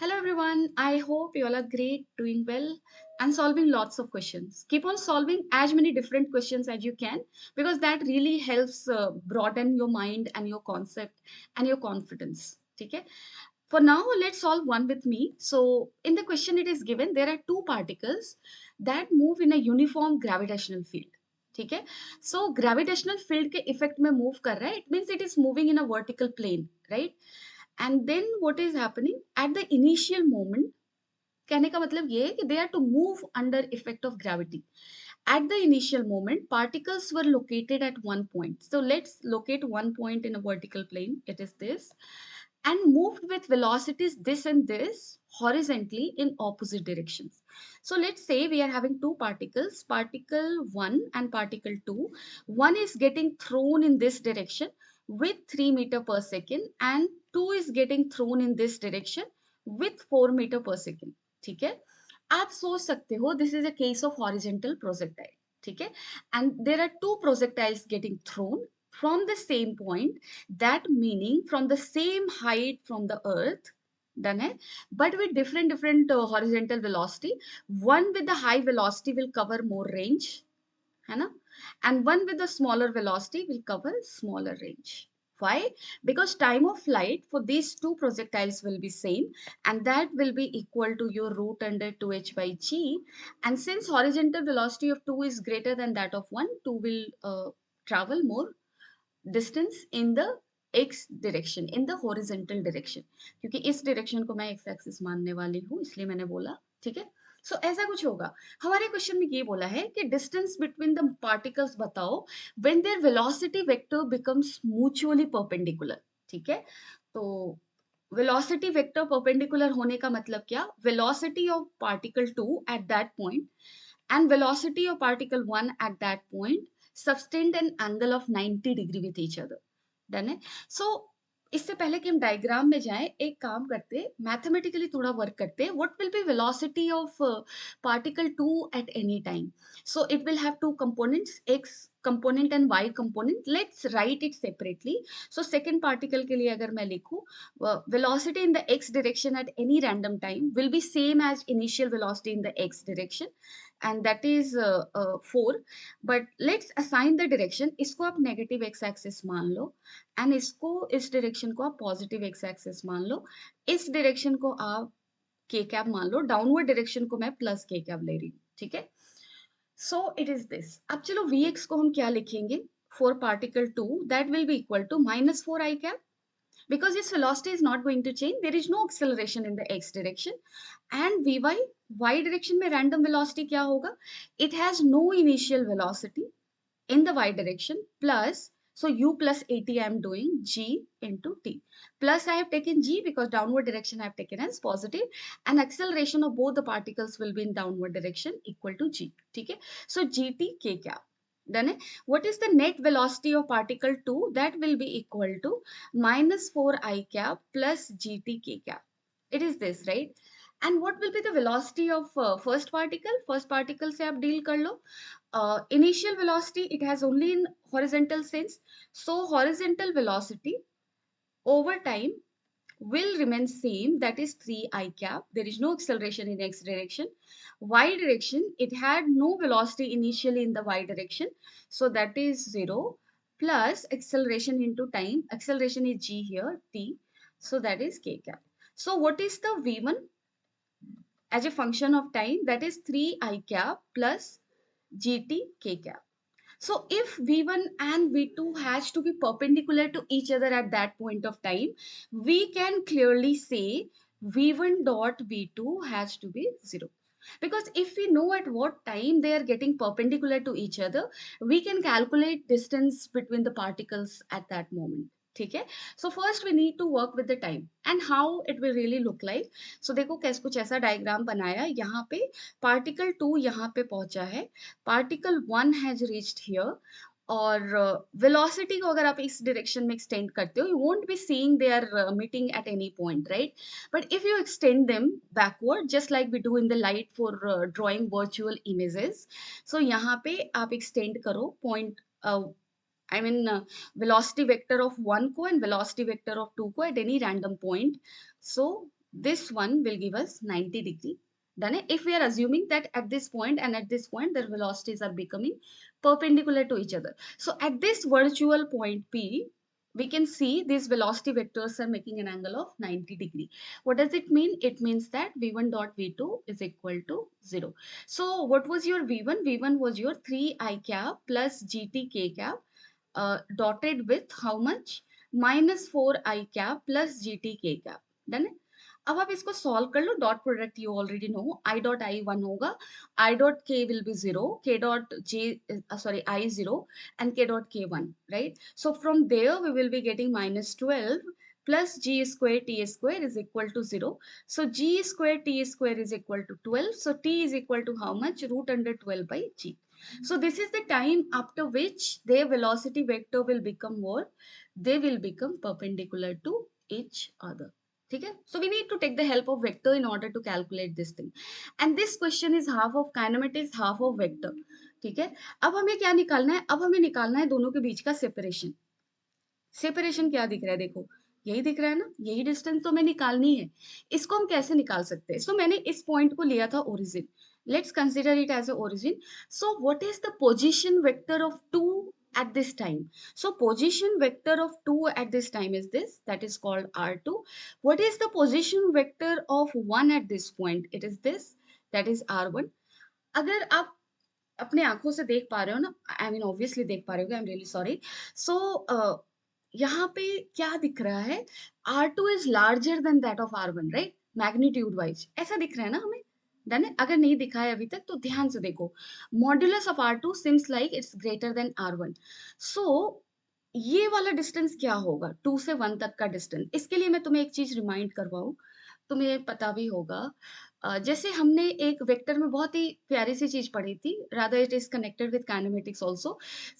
Hello everyone, I hope you all are great, doing well, and solving lots of questions. Keep on solving as many different questions as you can because that really helps broaden your mind and your concept and your confidence. Okay? For now, let's solve one with me. So, in the question it is given, there are two particles that move in a uniform gravitational field. ठीक है सो gravitational field के effect में move कर रहा है it means it is moving in a vertical plane right and then what is happening at the initial moment कहने का मतलब ये है कि they are to move under effect of gravity at the initial moment particles were located at one point, so let's locate one point in a vertical plane, it is this, and moved with velocities this and this horizontally in opposite directions. So let's say we are having two particles, particle 1 and particle 2. One is getting thrown in this direction with 3 meter per second and 2 is getting thrown in this direction with 4 meter per second. ठीक है आप सोच सकते हो this is a case of horizontal projectile ठीक है and there are two projectiles getting thrown from the same point, that meaning from the same height from the earth, done hai, but with different horizontal velocity. One with the high velocity will cover more range, है ना, and one with the smaller velocity will cover smaller range. Why? Because time of flight for these two projectiles will be same, and that will be equal to your root under 2h by g. And since horizontal velocity of 2 is greater than that of 1, 2 will travel more distance in the x direction, in the horizontal direction. क्योंकि इस direction को मैं x axis मानने वाली हूँ इसलिए मैंने बोला ठीक है सो ऐसा कुछ होगा हमारे क्वेश्चन में ये बोला है कि डिस्टेंस बिटवीन द पार्टिकल्स बताओ when there velocity vector becomes mutually perpendicular ठीक है तो वेलोसिटी वेक्टर परपेंडिकुलर होने का मतलब क्या velocity of particle 2 at that point and velocity of particle 1 at that point subtend an angle of 90 degree with each other. Done है सो इससे पहले कि हम डायग्राम में जाएं एक काम करते मैथमेटिकली थोड़ा वर्क करते what will be velocity of particle 2 at any time so it will have two components x component and y component let's write it separately so second particle के लिए अगर मैं लिखूं velocity in the x direction at any random time will be same as initial velocity in the x direction and that is 4 but let's assign the direction इसको आप negative x axis मान लो and इसको इस direction को आप positive x axis मान लो इस direction को आप के कैप मान लो डाउनवर्ड डायरेक्शन को मैं प्लस के कैप ले रही हूँ ठीक है सो इट इज दिस अब चलो वी एक्स को हम क्या लिखेंगे for particle 2 that will be equal to -4 I cap because its velocity is not going to change, there is no acceleration in the x direction, and vy y direction में random velocity क्या होगा, it has no initial velocity in the y direction plus, so u plus at I am doing g into t plus I have taken g because downward direction I have taken as positive and acceleration of both the particles will be in downward direction equal to g ठीक है so gt k cap done है what is the net velocity of particle 2 that will be equal to -4 I cap plus gt k cap it is this right and what will be the velocity of first particle से आप deal कर लो initial velocity it has only in horizontal sense so horizontal velocity over time will remain same that is 3 I cap there is no acceleration in x direction y direction it had no velocity initially in the y direction so that is 0 plus acceleration into time acceleration is g here t so that is k cap so what is the v1 as a function of time that is 3 I cap plus gt k cap. So if V1 and V2 has to be perpendicular to each other at that point of time, we can clearly say V1 dot V2 has to be 0. Because if we know at what time they are getting perpendicular to each other, we can calculate distance between the particles at that moment. ठीक है so first we need to work with the time and how it will really look like so देखो कैसे कुछ ऐसा diagram बनाया यहाँ पे particle 2 यहाँ पे पहुंचा है पार्टिकल 1 हैज रीच्ड हियर और वेलोसिटी को अगर आप इस डायरेक्शन में एक्सटेंड करते हो you won't be seeing they are meeting at any point right but if you extend them backward just like we do in the light for drawing virtual images so यहाँ पे आप extend करो point I mean velocity vector of 1 को and velocity vector of 2 को at any random point. So this one will give us 90 degree. Done. If we are assuming that at this point and at this point their velocities are becoming perpendicular to each other. So at this virtual point P, we can see these velocity vectors are making an angle of 90 degree. What does it mean? It means that v1 dot v2 is equal to 0. So what was your v1? v1 was your 3 I cap plus gt k cap dotted with how much? minus 4 I cap plus gt k cap. Done. अब आप इसको solve कर लो. Dot product you already know. I dot I 1 होगा, I dot K will be 0, K dot J sorry I 0 and k dot k 1, right? So from there we will be getting minus 12 plus g square t square is equal to 0. So g square t square is equal to 12. So t is equal to how much? Root under 12 by g. So this is the time after which their velocity vector will become what? They will become perpendicular to each other. ठीक है. So we need to take the help of vector in order to calculate this thing. And this question is half of kinematics, half of vector. ठीक है. अब हमें क्या निकालना है? अब हमें निकालना है दोनों के बीच का सेपरेशन. सेपरेशन क्या दिख रहा है? देखो यही दिख रहा है ना. यही डिस्टेंस तो हमें निकालनी है. इसको हम कैसे निकाल सकते हैं? सो मैंने इस पॉइंट को लिया था origin. Let's consider it as a origin. So what is the position vector of 2 at this time? So position vector of 2 at this time is this, that is called R2. What is the position vector of 1 at this point? It is this, that is R1. अगर आप अपने आंखों से देख पा रहे हो ना, आई मीन ऑब्वियसली देख पा रहे हो, आई एम रियली सॉरी. सो यहाँ पे क्या दिख रहा है? R2 is larger than that of R1, right? Magnitude wise ऐसा दिख रहा है ना हमें. डन है. अगर नहीं दिखा है अभी तक तो ध्यान से देखो. Modulus of R2 seems like it's greater than R1. सो ये वाला डिस्टेंस क्या होगा? 2 से 1 तक का डिस्टेंस. इसके लिए मैं तुम्हें एक चीज रिमाइंड करवाऊं, तुम्हें पता भी होगा. जैसे हमने एक वेक्टर में बहुत ही प्यारी सी चीज पढ़ी थी, rather it is connected with kinematics also.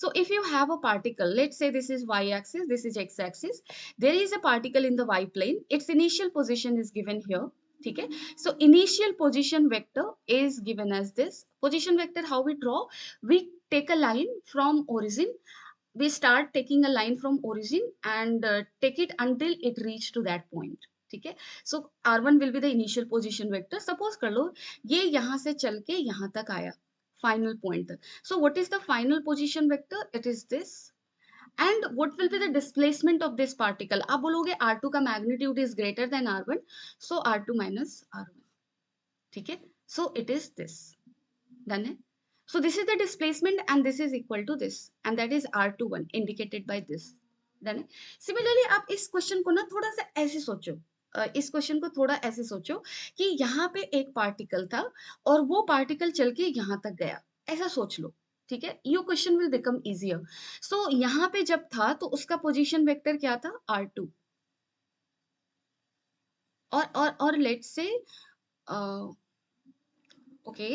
So if you have a particle, let's say this is y axis, this is x axis, there is a particle in the y plane, its initial position is given here. ठीक है. So initial position vector is given as this. Position vector, how we draw? We take a line from origin. We start taking a line from origin and take it until it reach to that point. ठीक है. सो R1 will be the initial position vector. Suppose कर लो ये यहां से चल के यहां तक आया फाइनल पॉइंट तक. So what is the final position vector? It is this. And what will be the displacement of this particle? आप बोलोगे R2 का magnitude is greater than R1, so R2 minus R1. ठीक है. So it is this. Done है. So this is the displacement and this is equal to this and that is R21 indicated by this. Done है. Similarly आप इस question को ना थोड़ा सा ऐसे सोचो. इस क्वेश्चन को थोड़ा ऐसे सोचो कि यहाँ पे एक पार्टिकल था और वो पार्टिकल चल के यहाँ तक गया. ऐसा सोच लो. ठीक है. Your question will become easier. So यहाँ पे जब था तो उसका पोजीशन वेक्टर क्या था? R2. और let's say okay,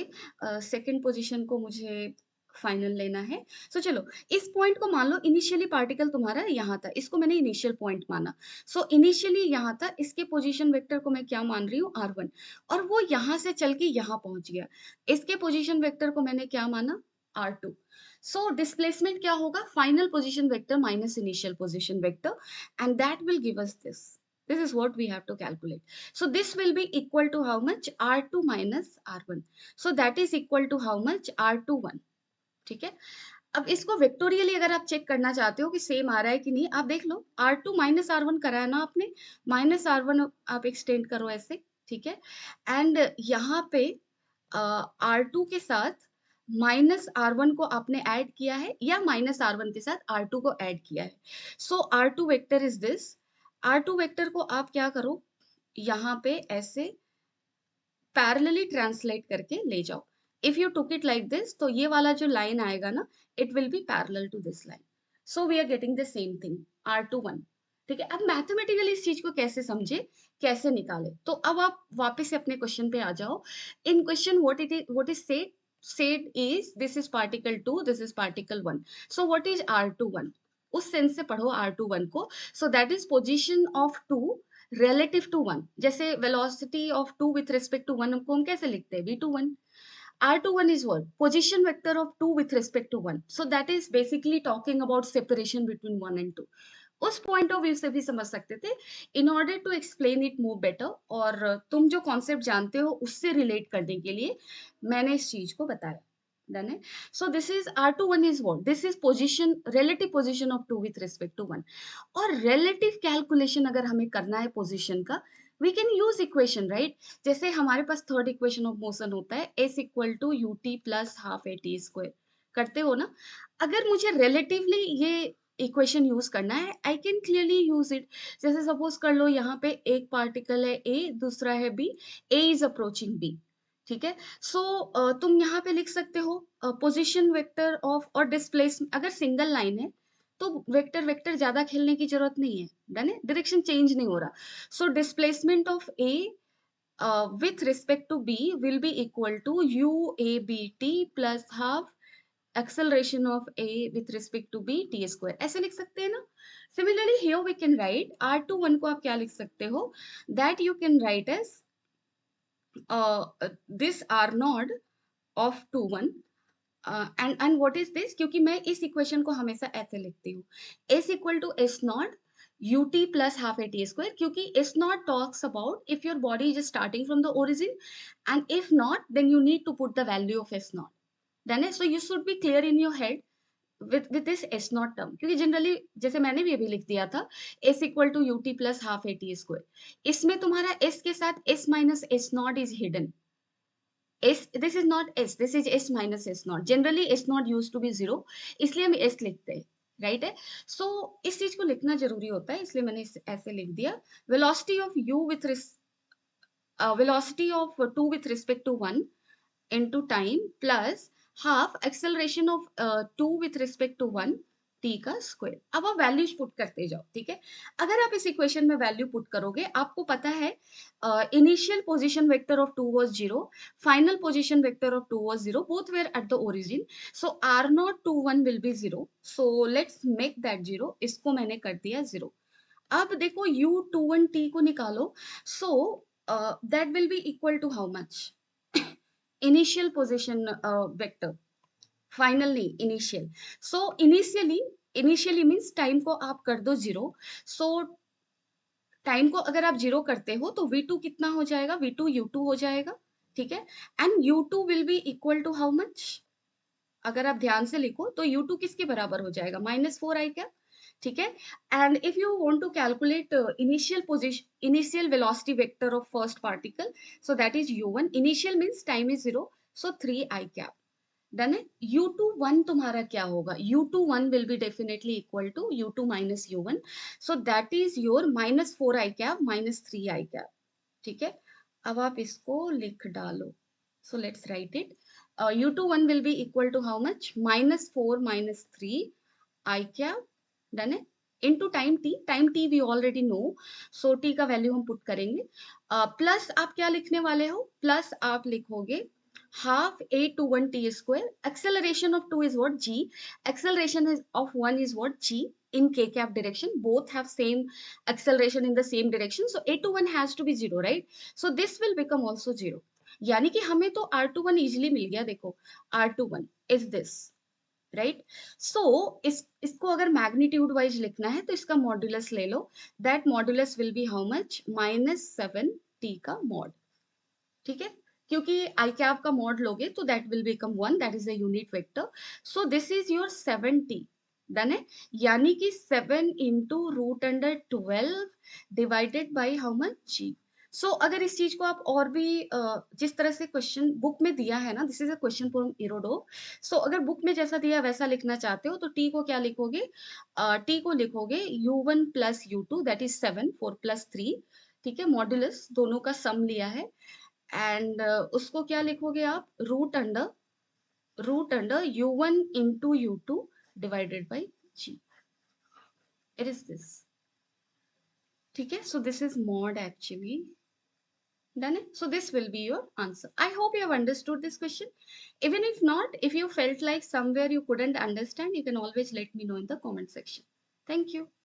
second position को मुझे फाइनल लेना है. सो चलो इस पॉइंट को मान लो इनिशियली पार्टिकल तुम्हारा यहाँ था, इसको मैंने इनिशियल पॉइंट माना. सो इनिशियली यहाँ था, इसके पोजीशन वेक्टर को मैं क्या मान रही हूँ? R1. और वो यहाँ से चल के यहाँ पहुंच गया. इसके पोजीशन वेक्टर को मैंने क्या माना? R2. सो डिस्प्लेसमेंट क्या होगा? Final position vector minus initial position vector and that will give us this. This is what we have to calculate. So this will be equal to how much? R2 minus R1. So that is equal to how much? R21. ठीक है. अब इसको vectorially अगर आप check करना चाहते हो कि सेम आ रहा है कि नहीं, आप देख लो. R2 माइनस R1 करा है ना आपने, माइनस R1 आप एक्सटेंड करो ऐसे. ठीक है. एंड यहाँ पे R2 के साथ माइनस R1 को आपने ऐड किया है या माइनस R1 के साथ R2 को ऐड किया है. सो R2 vector is this. R2 vector को आप क्या करो? यहाँ पे ऐसे पैरेलली ट्रांसलेट करके ले जाओ. If you took it like this तो ये वाला जो लाइन आएगा ना, it will be parallel to this line. So we are getting the same thing R21. ठीक है. अब मैथमेटिकली इस चीज को कैसे समझे, कैसे निकाले? तो अब आप वापस से अपने क्वेश्चन पे आ जाओ. In question what is said is this is particle 2, this is particle 1. So what is R21? उस सेंस से पढ़ो R21 को. So that is position of 2 relative to 1. जैसे velocity of 2 with respect to 1 को हम कैसे लिखते हैं? V21. R21 is what? Position vector of 2 with respect to 1. So that is basically talking about separation between 1 and 2. उस point of view से भी समझ सकते थे in order to explain it more better, और तुम जो कॉन्सेप्ट जानते हो उससे रिलेट करने के लिए मैंने इस चीज को बताया। डन है। So this is R21 is what, this is position, relative position of 2 with respect to 1। और रिलेटिव कैलकुलेशन अगर हमें करना है पोजीशन का, we can use equation, right. जैसे हमारे पास थर्ड इक्वेशन ऑफ मोशन होता है S equal to u T plus half A T square, करते हो ना। अगर मुझे रिलेटिवली ये इक्वेशन यूज करना है, I can clearly use it. जैसे सपोज कर लो यहाँ पे एक पार्टिकल है ए, दूसरा है B, A is approaching B, ठीक है। सो तुम यहाँ पे लिख सकते हो पोजीशन वेक्टर ऑफ, और डिस्प्लेसमेंट, अगर सिंगल लाइन है तो वेक्टर वेक्टर ज्यादा खेलने की जरूरत नहीं है, डन है, डायरेक्शन चेंज नहीं हो रहा। So displacement of A with respect to b will be equal to uabt plus half acceleration of a with respect to b t square, ऐसे लिख सकते हैं ना। Similarly here we can write r21 को आप क्या लिख सकते हो, that you can write as this r naught of 21, and what is this, क्योंकि मैं इस इक्वेशन को हमेशा ऐसे लिखती हूँ, S equal to S naught U T plus half A T square, क्योंकि S naught talks about if your body is starting from the origin, and if not then you need to put the value of S naught. Done है। So you should be clear in your head with this S naught term, क्योंकि generally जैसे मैंने भी अभी लिख दिया था S equal to u T plus half A T square, इसमें तुम्हारा एस के साथ S minus S naught is hidden. S, this is not S, this is S minus S naught. Generally S naught used to be zero, इसलिए हम S लिखते हैं, right है। सो इस चीज को लिखना जरूरी होता है, इसलिए मैंने ऐसे लिख दिया। Velocity of u with velocity of 2 with respect to 1 into time plus half acceleration of 2 with respect to 1 t का स्क्वायर। अब आप वैल्यूज पुट करते जाओ, ठीक है। अगर आप इस इक्वेशन में वैल्यू पुट करोगे, आपको पता है initial position vector of 2 was 0, final position vector of 2 was 0, both were at the origin, so r naught two 1 will be 0, so let's make that 0, इसको मैंने कर दिया 0। अब देखो u21t को निकालो, so that will be equal to how much, initial position vector, final नहीं, initial. So initially means time को आप कर दो 0। सो टाइम को अगर आप 0 करते हो तो v2 कितना हो जाएगा, v2 u2 हो जाएगा, ठीक है। And u2 will be equal to how much, अगर आप ध्यान से लिखो तो u2 किसके बराबर हो जाएगा, -4i क्या, ठीक है। And if you want to calculate initial position, initial velocity vector of first particle, so that is u1, initial means time is 0, so 3i cap. Done है। u21 तुम्हारा क्या होगा, u21 will be definitely equal to u2 minus u1, so that is your -4i cap -3i cap, ठीक है। अब आप इसको लिख डालो, so let's write it. u21 will be equal to how much, -4 -3 I cap, done है, into time t we already know, so t का value हम पुट करेंगे, प्लस आप क्या लिखने वाले हो, प्लस आप लिखोगे half a21 t square, acceleration of 2 is what, g, acceleration of 1 is what, g, in k cap direction, both have same acceleration in the same direction, so a21 has to be 0, right, so this will become also 0, यानी कि हमें तो R21 easily मिल गया, देखो R21 is this, right. सो इसको अगर magnitude wise लिखना है तो इसका मॉड्यूलस ले लो, that modulus will be how much, -7t का मॉड, ठीक है। क्योंकि आई कैप का मॉड लोगे तो that will become 1, that is a unit vector, so this is your 7t, done है। यानी कि 7 into root under 12 divided by how much, जी। सो अगर इस चीज को आप और भी जिस तरह से क्वेश्चन बुक में दिया है ना, this is a question from Irodov, so अगर बुक में जैसा दिया है वैसा लिखना चाहते हो तो टी को क्या लिखोगे, टी को लिखोगे u1 plus u2 that is 7, 4 plus 3, ठीक है, मॉड्यूलस दोनों का सम लिया है, एंड उसको क्या लिखोगे आप, root under u1 into u2 divided by g, it is this, ठीक है। So this is mod actually, done it. So this will be your answer. I hope you have understood this question. Even if not, if you felt like somewhere you couldn't understand, you can always let me know in the comment section. Thank you.